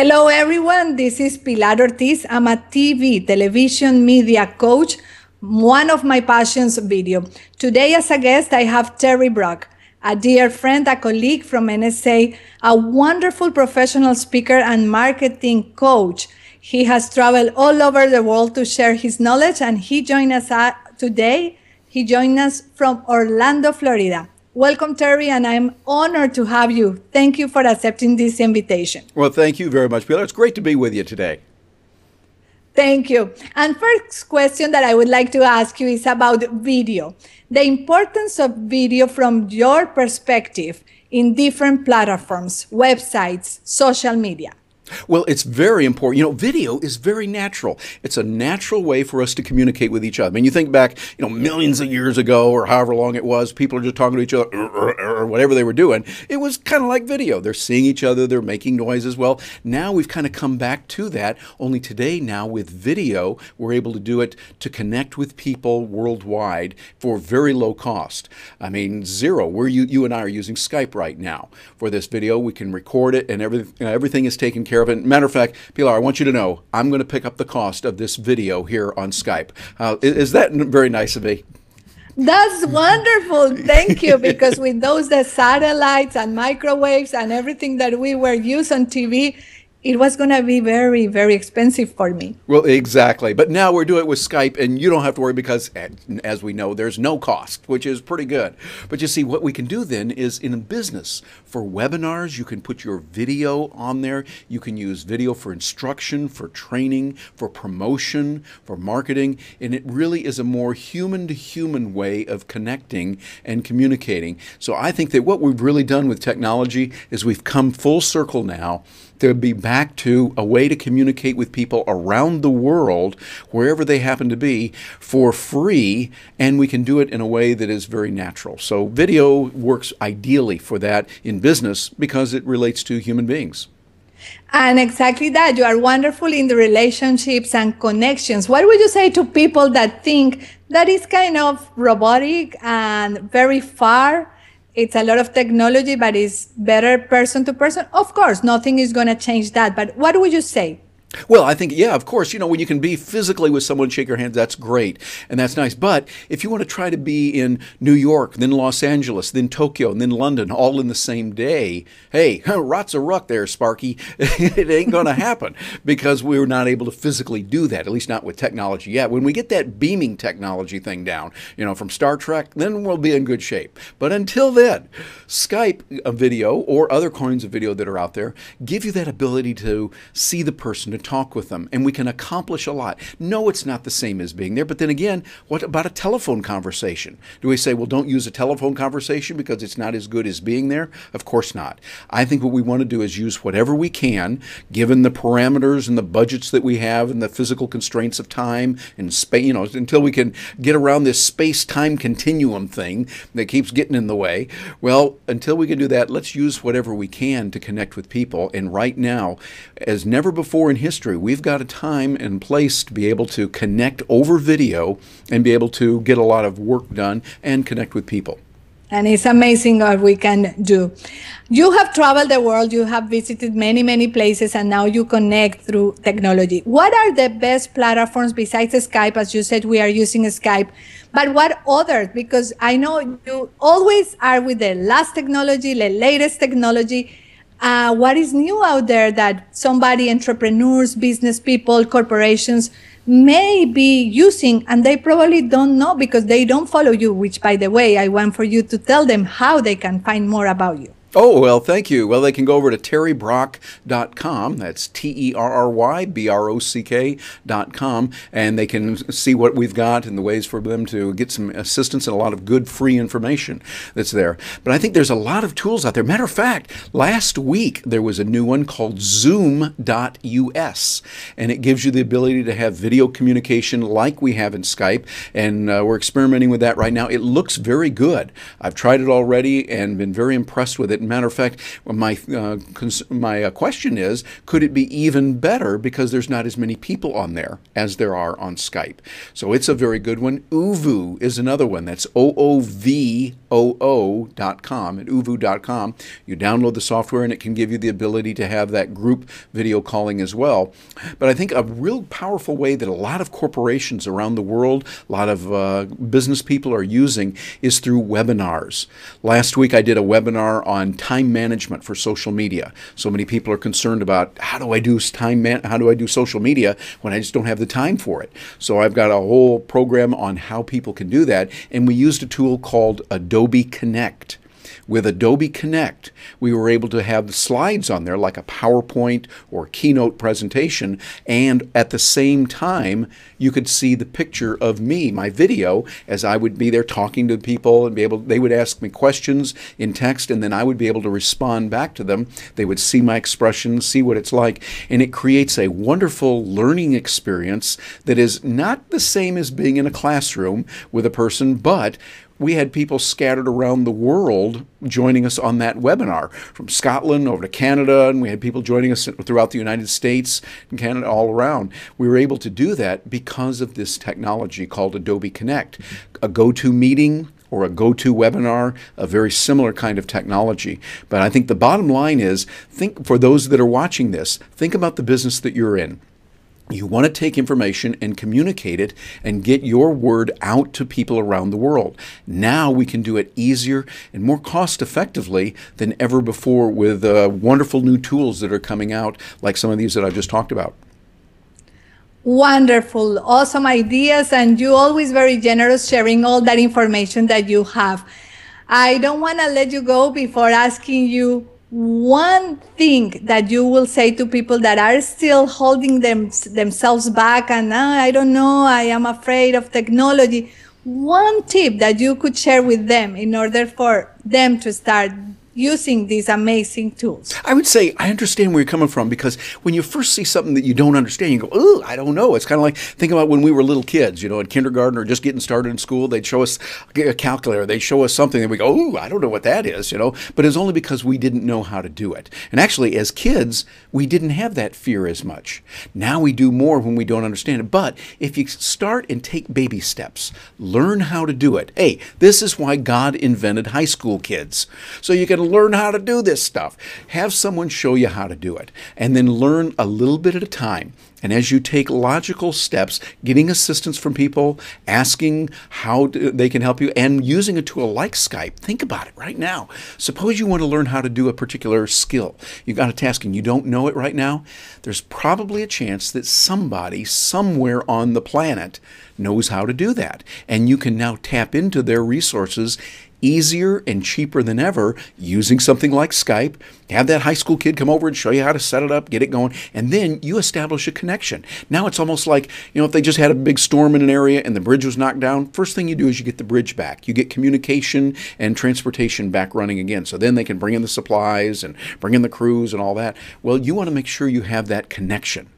Hello, everyone. This is Pilar Ortiz. I'm a television media coach. One of my passions, video. Today, as a guest, I have Terry Brock, a dear friend, a colleague from NSA, a wonderful professional speaker and marketing coach. He has traveled all over the world to share his knowledge, and he joined us today. He joined us from Orlando, Florida. Welcome, Terry, and I'm honored to have you. Thank you for accepting this invitation. Well, thank you very much, Pilar. It's great to be with you today. Thank you. And first question that I would like to ask you is about video. The importance of video from your perspective in different platforms, websites, social media. Well, it's very important. You know, video is very natural. It's a natural way for us to communicate with each other. I mean, you think back, millions of years ago or however long it was, people are just talking to each other or whatever they were doing. It was kind of like video. They're seeing each other. They're making noise as well. Now we've kind of come back to that. Only today now with video, we're able to do it to connect with people worldwide for very low cost. I mean, zero. You and I are using Skype right now for this video. We can record it and everything is taken care of. And matter of fact, Pilar, I want you to know I'm going to pick up the cost of this video here on Skype. Is that very nice of me? That's wonderful. Thank you. Because with the satellites and microwaves and everything that we were using on TV, it was going to be very, very expensive for me. Well, exactly. But now we're doing it with Skype, and you don't have to worry because, as we know, there's no cost, which is pretty good. But you see, what we can do then is in business, for webinars, you can put your video on there. You can use video for instruction, for training, for promotion, for marketing. And it really is a more human-to-human way of connecting and communicating. So I think that what we've really done with technology is we've come full circle now to be back to a way to communicate with people around the world, wherever they happen to be, for free, and we can do it in a way that is very natural. So video works ideally for that in business because it relates to human beings. And exactly that. You are wonderful in the relationships and connections. What would you say to people that think that is kind of robotic and very far? It's a lot of technology, but it's better person to person. Of course, nothing is going to change that. But what would you say? Well, I think, yeah, of course, when you can be physically with someone, shake your hands, that's great, and that's nice. But if you want to try to be in New York, then Los Angeles, then Tokyo, and then London, all in the same day, hey, rot's a ruck there, Sparky. It ain't going to happen because we're not able to physically do that, at least not with technology yet. When we get that beaming technology thing down, from Star Trek, then we'll be in good shape. But until then, Skype video or other kinds of video that are out there give you that ability to see the person, to talk with them, and we can accomplish a lot. No, it's not the same as being there, but then again, what about a telephone conversation? Do we say, well, don't use a telephone conversation because it's not as good as being there? Of course not. I think what we want to do is use whatever we can, given the parameters and the budgets that we have and the physical constraints of time and space, until we can get around this space-time continuum thing that keeps getting in the way. Well, until we can do that, let's use whatever we can to connect with people. And right now, as never before in history, we've got a time and place to be able to connect over video and be able to get a lot of work done and connect with people. And it's amazing what we can do. You have traveled the world, you have visited many, many places, and now you connect through technology. What are the best platforms besides Skype? As you said, we are using Skype, but what others? Because I know you always are with the last technology, the latest technology. What is new out there that entrepreneurs, business people, corporations may be using and they probably don't know because they don't follow you, which, by the way, I want for you to tell them how they can find more about you. Oh, well, thank you. Well, they can go over to terrybrock.com. That's TERRYBROCK.com. And they can see what we've got and the ways for them to get some assistance and a lot of good free information that's there. But I think there's a lot of tools out there. Matter of fact, last week there was a new one called Zoom.us. And it gives you the ability to have video communication like we have in Skype. And we're experimenting with that right now. It looks very good. I've tried it already and been very impressed with it. Matter of fact, my question is, could it be even better because there's not as many people on there as there are on Skype? So it's a very good one. ooVoo is another one. That's OOVOO.com at ooVoo.com. You download the software and it can give you the ability to have that group video calling as well. But I think a real powerful way that a lot of corporations around the world, a lot of business people are using is through webinars. Last week I did a webinar on time management for social media. So many people are concerned about how do I do social media when I just don't have the time for it. So I've got a whole program on how people can do that, and we used a tool called Adobe Connect. With Adobe Connect, we were able to have slides on there like a PowerPoint or keynote presentation, and at the same time, you could see the picture of me, my video, as I would be there talking to people and they would ask me questions in text, and then I would be able to respond back to them. They would see my expressions, see what it's like, and it creates a wonderful learning experience that is not the same as being in a classroom with a person, but we had people scattered around the world joining us on that webinar, from Scotland over to Canada, and we had people joining us throughout the United States and Canada, all around. We were able to do that because of this technology called Adobe Connect. A GoToMeeting or a GoToWebinar, a very similar kind of technology. But I think the bottom line is, for those that are watching this, think about the business that you're in. You want to take information and communicate it and get your word out to people around the world. Now we can do it easier and more cost effectively than ever before with wonderful new tools that are coming out, like some of these that I've just talked about. Wonderful, awesome ideas, and you always very generous sharing all that information that you have. I don't want to let you go before asking you one thing that you will say to people that are still holding themselves back and I don't know, I am afraid of technology. One tip that you could share with them in order for them to start using these amazing tools. I would say I understand where you're coming from, because when you first see something that you don't understand, you go, oh, I don't know. It's kind of like, think about when we were little kids, you know, in kindergarten or just getting started in school, they'd show us a calculator, they'd show us something, and we go, oh, I don't know what that is, you know. But it's only because we didn't know how to do it. And actually, as kids, we didn't have that fear as much. Now we do more when we don't understand it. But if you start and take baby steps, learn how to do it. Hey, this is why God invented high school kids. So you can learn how to do this stuff. Have someone show you how to do it, and then learn a little bit at a time. And as you take logical steps, getting assistance from people, asking how they can help you, and using a tool like Skype, think about it right now. Suppose you want to learn how to do a particular skill. You've got a task and you don't know it right now. There's probably a chance that somebody somewhere on the planet knows how to do that. And you can now tap into their resources easier and cheaper than ever using something like Skype. Have that high school kid come over and show you how to set it up, get it going, and then you establish a connection. Now it's almost like, you know, if they just had a big storm in an area and the bridge was knocked down, first thing you do is you get the bridge back. You get communication and transportation back running again. So then they can bring in the supplies and bring in the crews and all that. Well, you want to make sure you have that connection,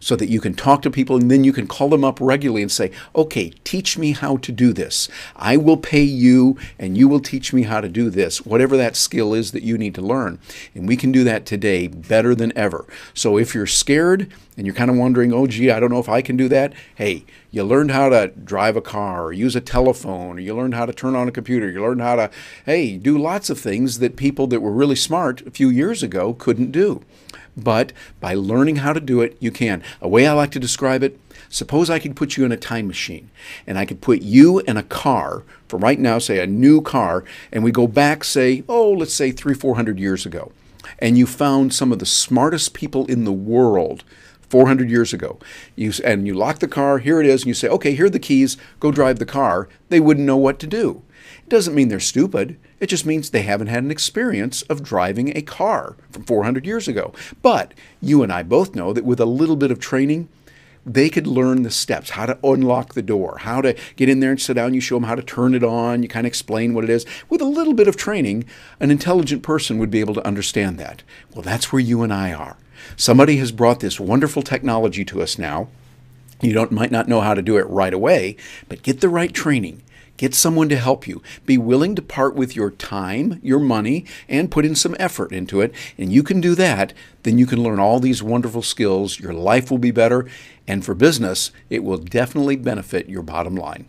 so that you can talk to people, and then you can call them up regularly and say, okay, teach me how to do this. I will pay you and you will teach me how to do this, whatever that skill is that you need to learn. And we can do that today better than ever. So if you're scared and you're kind of wondering, oh gee, I don't know if I can do that, hey, you learned how to drive a car or use a telephone, or you learned how to turn on a computer, you learned how to, hey, do lots of things that people that were really smart a few years ago couldn't do. But by learning how to do it, you can. A way I like to describe it, suppose I could put you in a time machine, and I could put you in a car, for right now, say a new car, and we go back, say, oh, let's say 300-400 years ago, and you found some of the smartest people in the world 400 years ago. And you lock the car, here it is, and you say, okay, here are the keys, go drive the car. They wouldn't know what to do. It doesn't mean they're stupid. It just means they haven't had an experience of driving a car from 400 years ago. But you and I both know that with a little bit of training, they could learn the steps, how to unlock the door, how to get in there and sit down. You show them how to turn it on. You kind of explain what it is. With a little bit of training, an intelligent person would be able to understand that. Well, that's where you and I are. Somebody has brought this wonderful technology to us now. You might not know how to do it right away, but get the right training. Get someone to help you. Be willing to part with your time, your money, and put in some effort into it. And you can do that. Then you can learn all these wonderful skills. Your life will be better. And for business, it will definitely benefit your bottom line.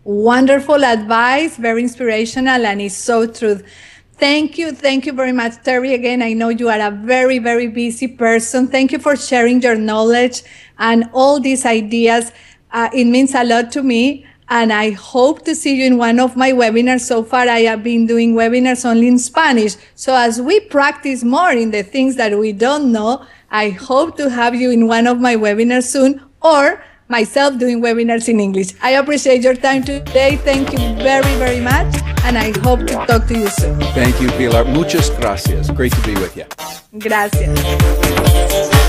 Wonderful advice, very inspirational, and it's so true. Thank you very much, Terry. Again, I know you are a very, very busy person. Thank you for sharing your knowledge and all these ideas. It means a lot to me, and I hope to see you in one of my webinars. So far, I have been doing webinars only in Spanish. So as we practice more in the things that we don't know, I hope to have you in one of my webinars soon, or myself doing webinars in English. I appreciate your time today. Thank you very, very much. And I hope to talk to you soon. Thank you, Pilar. Muchas gracias. Great to be with you. Gracias.